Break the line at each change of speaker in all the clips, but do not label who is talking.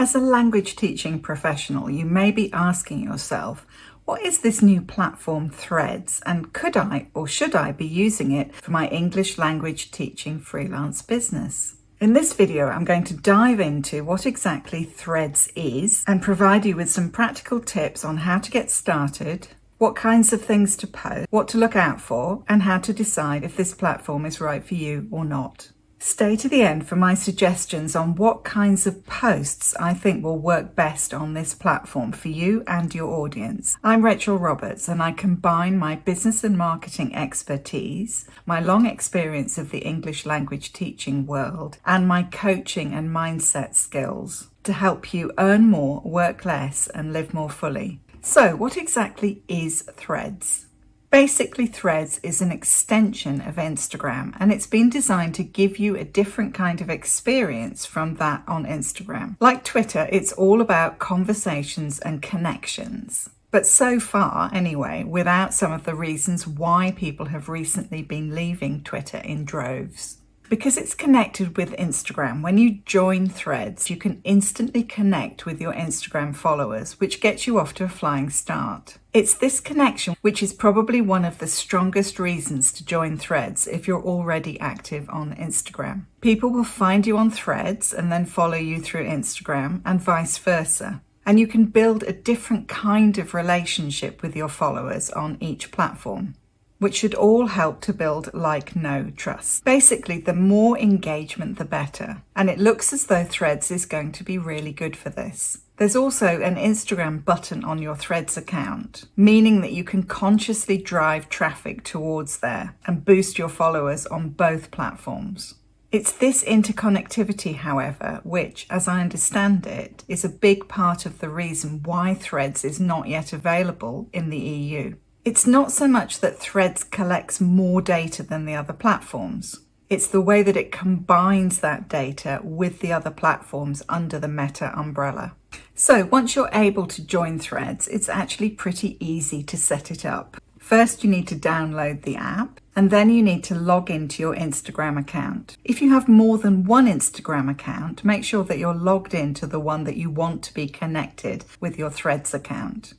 As a language teaching professional, you may be asking yourself, what is this new platform Threads, and could I or should I be using it for my English language teaching freelance business? In this video, I'm going to dive into what exactly Threads is and provide you with some practical tips on how to get started, what kinds of things to post, what to look out for, and how to decide if this platform is right for you or not. Stay to the end for my suggestions on what kinds of posts I think will work best on this platform for you and your audience. I'm Rachel Roberts, and I combine my business and marketing expertise, my long experience of the English language teaching world, and my coaching and mindset skills to help you earn more, work less, and live more fully. So, what exactly is Threads? Basically, Threads is an extension of Instagram, and it's been designed to give you a different kind of experience from that on Instagram. Like Twitter, it's all about conversations and connections. But so far, anyway, without some of the reasons why people have recently been leaving Twitter in droves. Because it's connected with Instagram, when you join Threads, you can instantly connect with your Instagram followers, which gets you off to a flying start. It's this connection which is probably one of the strongest reasons to join Threads if you're already active on Instagram. People will find you on Threads and then follow you through Instagram and vice versa. And you can build a different kind of relationship with your followers on each platform, which should all help to build like-no trust. Basically, the more engagement, the better. And it looks as though Threads is going to be really good for this. There's also an Instagram button on your Threads account, meaning that you can consciously drive traffic towards there and boost your followers on both platforms. It's this interconnectivity, however, which, as I understand it, is a big part of the reason why Threads is not yet available in the EU. It's not so much that Threads collects more data than the other platforms. It's the way that it combines that data with the other platforms under the Meta umbrella. So once you're able to join Threads, it's actually pretty easy to set it up. First, you need to download the app, and then you need to log into your Instagram account. If you have more than one Instagram account, make sure that you're logged into the one that you want to be connected with your Threads account.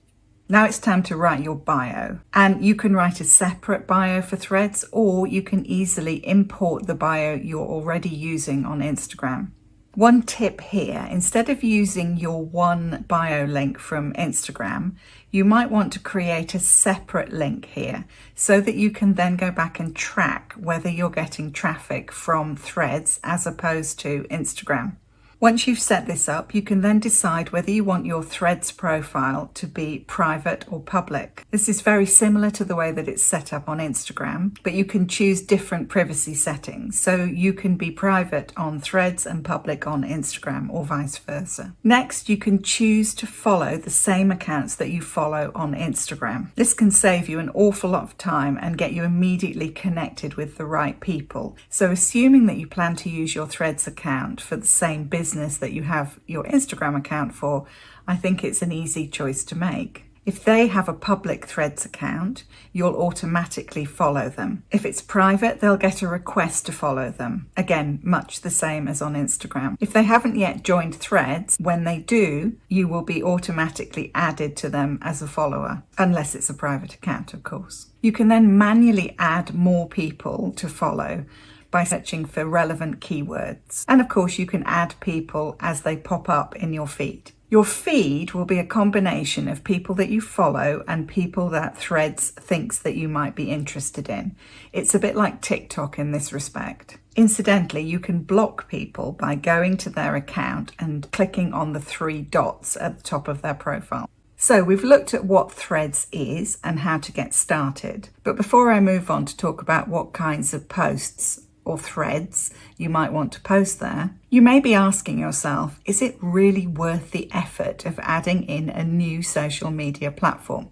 Now it's time to write your bio, and you can write a separate bio for Threads, or you can easily import the bio you're already using on Instagram. One tip here, instead of using your one bio link from Instagram, you might want to create a separate link here so that you can then go back and track whether you're getting traffic from Threads as opposed to Instagram. Once you've set this up, you can then decide whether you want your Threads profile to be private or public. This is very similar to the way that it's set up on Instagram, but you can choose different privacy settings. So you can be private on Threads and public on Instagram, or vice versa. Next, you can choose to follow the same accounts that you follow on Instagram. This can save you an awful lot of time and get you immediately connected with the right people. So assuming that you plan to use your Threads account for the same business that you have your Instagram account for, I think it's an easy choice to make. If they have a public Threads account, you'll automatically follow them. If it's private, they'll get a request to follow them. Again, much the same as on Instagram. If they haven't yet joined Threads, when they do, you will be automatically added to them as a follower, unless it's a private account, of course. You can then manually add more people to follow by searching for relevant keywords. And of course, you can add people as they pop up in your feed. Your feed will be a combination of people that you follow and people that Threads thinks that you might be interested in. It's a bit like TikTok in this respect. Incidentally, you can block people by going to their account and clicking on the three dots at the top of their profile. So we've looked at what Threads is and how to get started. But before I move on to talk about what kinds of posts or threads you might want to post there, you may be asking yourself, is it really worth the effort of adding in a new social media platform?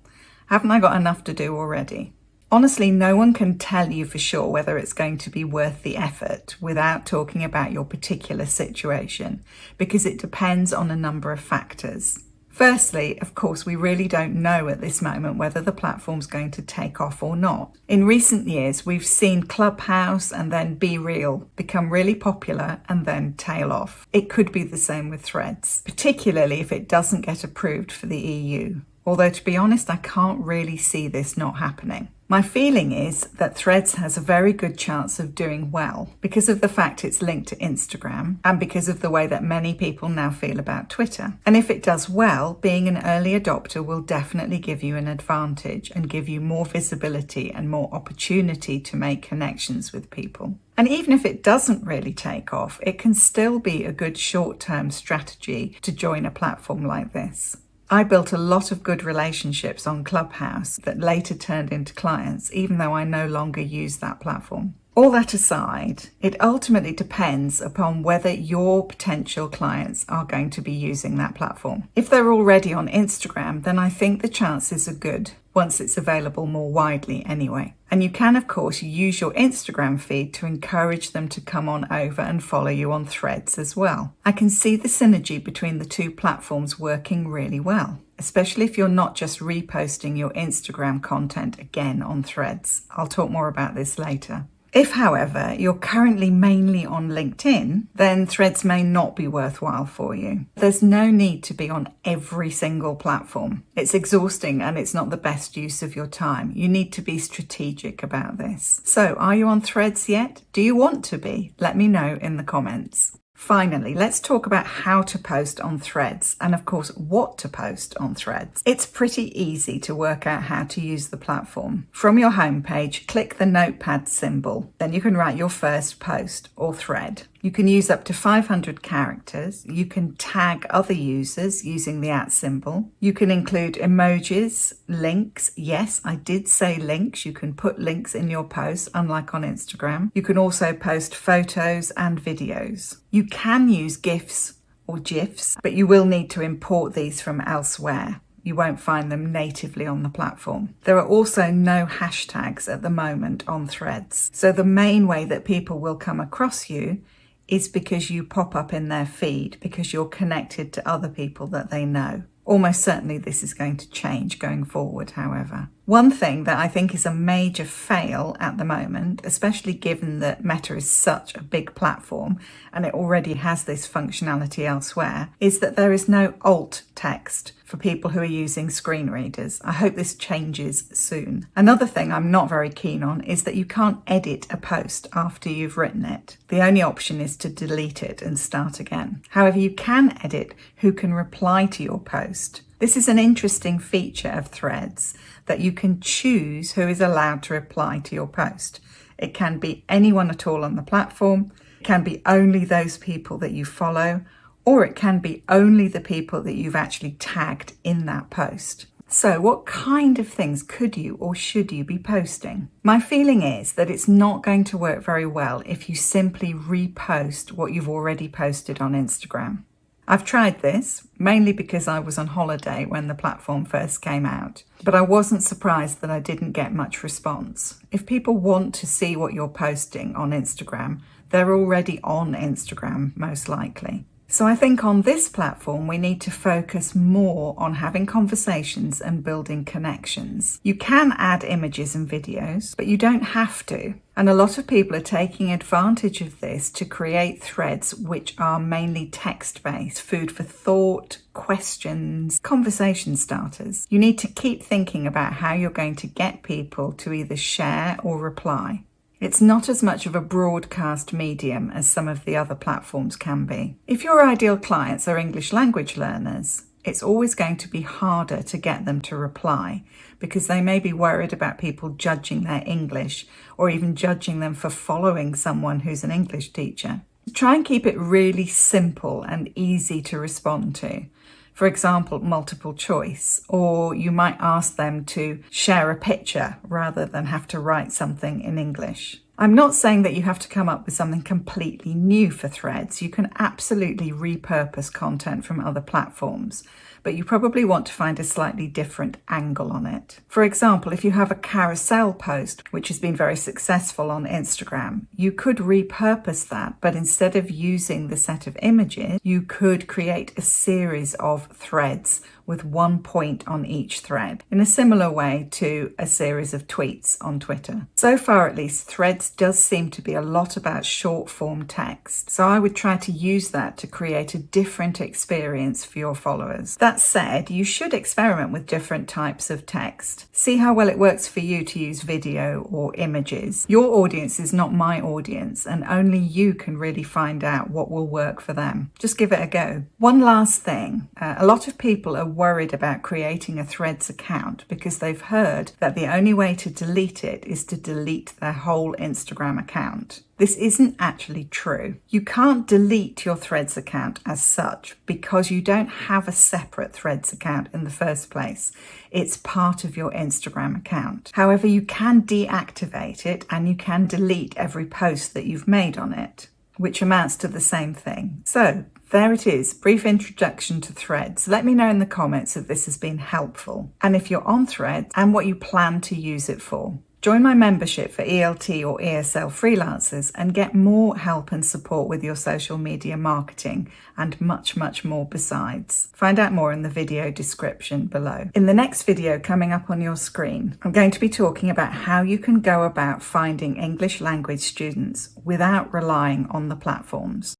Haven't I got enough to do already? Honestly, no one can tell you for sure whether it's going to be worth the effort without talking about your particular situation, because it depends on a number of factors. Firstly, of course, we really don't know at this moment whether the platform's going to take off or not. In recent years, we've seen Clubhouse and then Be Real become really popular and then tail off. It could be the same with Threads, particularly if it doesn't get approved for the EU. Although, to be honest, I can't really see this not happening. My feeling is that Threads has a very good chance of doing well because of the fact it's linked to Instagram and because of the way that many people now feel about Twitter. And if it does well, being an early adopter will definitely give you an advantage and give you more visibility and more opportunity to make connections with people. And even if it doesn't really take off, it can still be a good short-term strategy to join a platform like this. I built a lot of good relationships on Clubhouse that later turned into clients, even though I no longer use that platform. All that aside, it ultimately depends upon whether your potential clients are going to be using that platform. If they're already on Instagram, then I think the chances are good once it's available more widely anyway. And you can, of course, use your Instagram feed to encourage them to come on over and follow you on Threads as well. I can see the synergy between the two platforms working really well, especially if you're not just reposting your Instagram content again on Threads. I'll talk more about this later. If, however, you're currently mainly on LinkedIn, then Threads may not be worthwhile for you. There's no need to be on every single platform. It's exhausting and it's not the best use of your time. You need to be strategic about this. So, are you on Threads yet? Do you want to be? Let me know in the comments. Finally, let's talk about how to post on Threads and, of course, what to post on Threads. It's pretty easy to work out how to use the platform. From your homepage, click the notepad symbol. Then you can write your first post or thread. You can use up to 500 characters. You can tag other users using the @ symbol. You can include emojis, links. Yes, I did say links. You can put links in your posts, unlike on Instagram. You can also post photos and videos. You can use GIFs or GIFs, but you will need to import these from elsewhere. You won't find them natively on the platform. There are also no hashtags at the moment on Threads. So the main way that people will come across you is because you pop up in their feed, because you're connected to other people that they know. Almost certainly this is going to change going forward, however. One thing that I think is a major fail at the moment, especially given that Meta is such a big platform and it already has this functionality elsewhere, is that there is no alt text for people who are using screen readers. I hope this changes soon. Another thing I'm not very keen on is that you can't edit a post after you've written it. The only option is to delete it and start again. However, you can edit who can reply to your post. This is an interesting feature of Threads, that you can choose who is allowed to reply to your post. It can be anyone at all on the platform, it can be only those people that you follow, or it can be only the people that you've actually tagged in that post. So what kind of things could you or should you be posting? My feeling is that it's not going to work very well if you simply repost what you've already posted on Instagram. I've tried this, mainly because I was on holiday when the platform first came out, but I wasn't surprised that I didn't get much response. If people want to see what you're posting on Instagram, they're already on Instagram, most likely. So I think on this platform, we need to focus more on having conversations and building connections. You can add images and videos, but you don't have to. And a lot of people are taking advantage of this to create threads which are mainly text-based, food for thought, questions, conversation starters. You need to keep thinking about how you're going to get people to either share or reply. It's not as much of a broadcast medium as some of the other platforms can be. If your ideal clients are English language learners, it's always going to be harder to get them to reply because they may be worried about people judging their English or even judging them for following someone who's an English teacher. Try and keep it really simple and easy to respond to. For example, multiple choice, or you might ask them to share a picture rather than have to write something in English. I'm not saying that you have to come up with something completely new for Threads. You can absolutely repurpose content from other platforms, but you probably want to find a slightly different angle on it. For example, if you have a carousel post, which has been very successful on Instagram, you could repurpose that, but instead of using the set of images, you could create a series of threads with one point on each thread, in a similar way to a series of tweets on Twitter. So far, at least, Threads does seem to be a lot about short form text, so I would try to use that to create a different experience for your followers. That said, you should experiment with different types of text. See how well it works for you to use video or images. Your audience is not my audience, and only you can really find out what will work for them. Just give it a go. One last thing, a lot of people are worried about creating a Threads account because they've heard that the only way to delete it is to delete their whole Instagram account. This isn't actually true. You can't delete your Threads account as such because you don't have a separate Threads account in the first place. It's part of your Instagram account. However, you can deactivate it and you can delete every post that you've made on it, which amounts to the same thing. So, there it is, brief introduction to Threads. Let me know in the comments if this has been helpful and if you're on Threads and what you plan to use it for. Join my membership for ELT or ESL freelancers and get more help and support with your social media marketing and much, much more besides. Find out more in the video description below. In the next video coming up on your screen, I'm going to be talking about how you can go about finding English language students without relying on the platforms.